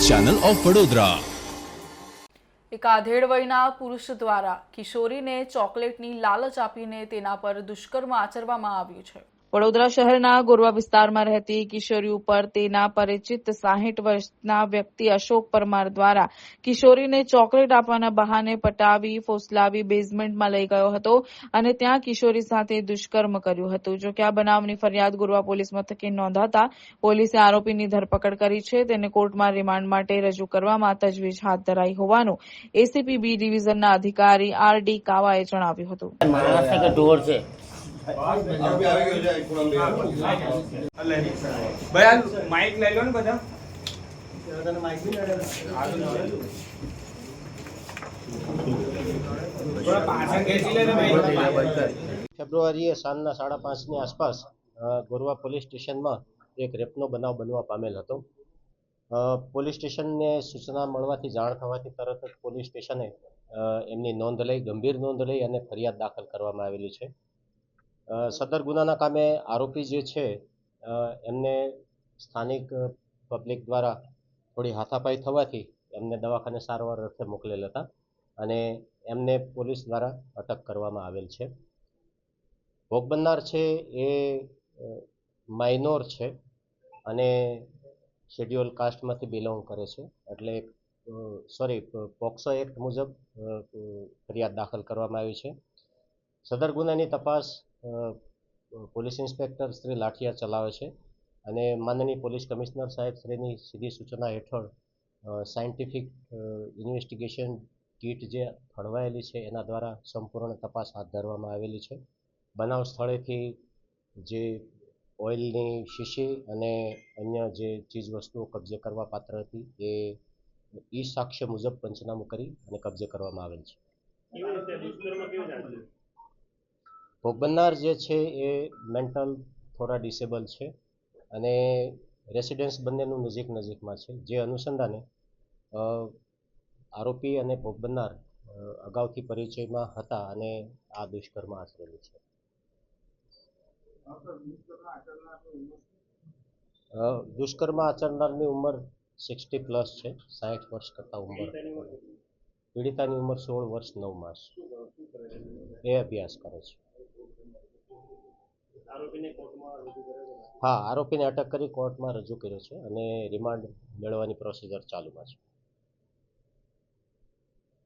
Channel of Vadodara. એક આધેડ વયના પુરુષ દ્વારા કિશોરીને ચોકલેટની લાલચ આપીને તેના પર દુષ્કર્મ આચરવામાં આવ્યું છે। વડોદરા શહેરના ગોરવા વિસ્તારમાં રહેતી કિશોરી ઉપર તેના પરિચિત 60 વર્ષના વ્યક્તિ અશોક પરમાર દ્વારા કિશોરીને ચોકલેટ આપવાના બહાને પટાવી ફોસલાવી બેઝમેન્ટમાં લઈ ગયો હતો અને ત્યાં કિશોરી સાથે દુષ્કર્મ કર્યું હતું। જો કે આ બનાવની ફરિયાદ ગોરવા પોલીસ મથકે નોંધાતા પોલીસે આરોપીની ધરપકડ કરી છે। તેને કોર્ટમાં રિમાન્ડ માટે રજૂ કરવામાં તજવીજ હાથ ધરાઈ હોવાનું એસીપી બી ડિવિઝનના અધિકારી આર.ડી. કાવાએ જણાવ્યું હતું। ફેબ્રુઆરીએ સાંજના 5:30ની આસપાસ ગોરવા પોલીસ સ્ટેશનમાં એક રેપનો બનાવ બનવા પામેલ હતો। પોલીસ સ્ટેશનને સૂચના મળવાથી જાણ થવાથી તરત જ પોલીસ સ્ટેશને એમની નોંધ લઈ ગંભીર નોંધ લઈ અને ફરિયાદ દાખલ કરવામાં આવેલી છે। સદર ગુનાના કામે આરોપી જે છે એમને સ્થાનિક પબ્લિક દ્વારા થોડી હાથાપાઈ થવાથી એમને દવાખાને સારવાર અર્થે મોકલેલ હતા અને એમને પોલીસ દ્વારા અટક કરવામાં આવેલ છે। ભોગ બનનાર છે એ માઇનોર છે અને શેડ્યુલ કાસ્ટમાંથી બિલોંગ કરે છે, એટલે પોક્સો એક્ટ મુજબ ફરિયાદ દાખલ કરવામાં આવી છે। સદર ગુનાની તપાસ પોલીસ ઇન્સ્પેક્ટર શ્રી લાઠિયા ચલાવે છે અને માનનીય પોલીસ કમિશનર સાહેબ શ્રીની સીધી સૂચના હેઠળ સાયન્ટિફિક ઇન્વેસ્ટિગેશન કીટ જે ફળવાયેલી છે એના દ્વારા સંપૂર્ણ તપાસ હાથ ધરવામાં આવેલી છે। બનાવ સ્થળેથી જે ઓઇલની શીશી અને અન્ય જે ચીજ વસ્તુઓ કબજે કરવા પાત્ર હતી એ ઈ સાક્ષ્ય મુજબ પંચનામું કરી અને કબજે કરવામાં આવેલ છે। ભોગ બનનાર જે છે એ મેન્ટલ થોડા ડિસેબલ છે અને રેસિડેન્સ બંનેનું નજીકમાં છે, જે અનુસંધાને આરોપી અને ભોગ બનનાર અગાઉથી પરિચયમાં હતા અને આ દુષ્કર્મ આચરેલું છે। દુષ્કર્મ આચરનારની ઉંમર 60+ છે, 60 વર્ષ કરતાં ઉંમર। પીડિતાની ઉંમર 16 વર્ષ 9 માસ। એ અભ્યાસ કરે છે। હા, આરોપીને અટક કરી કોર્ટમાં રજૂ કર્યો છે અને રિમાન્ડ મેળવવાની પ્રોસિજર ચાલુમાં છે।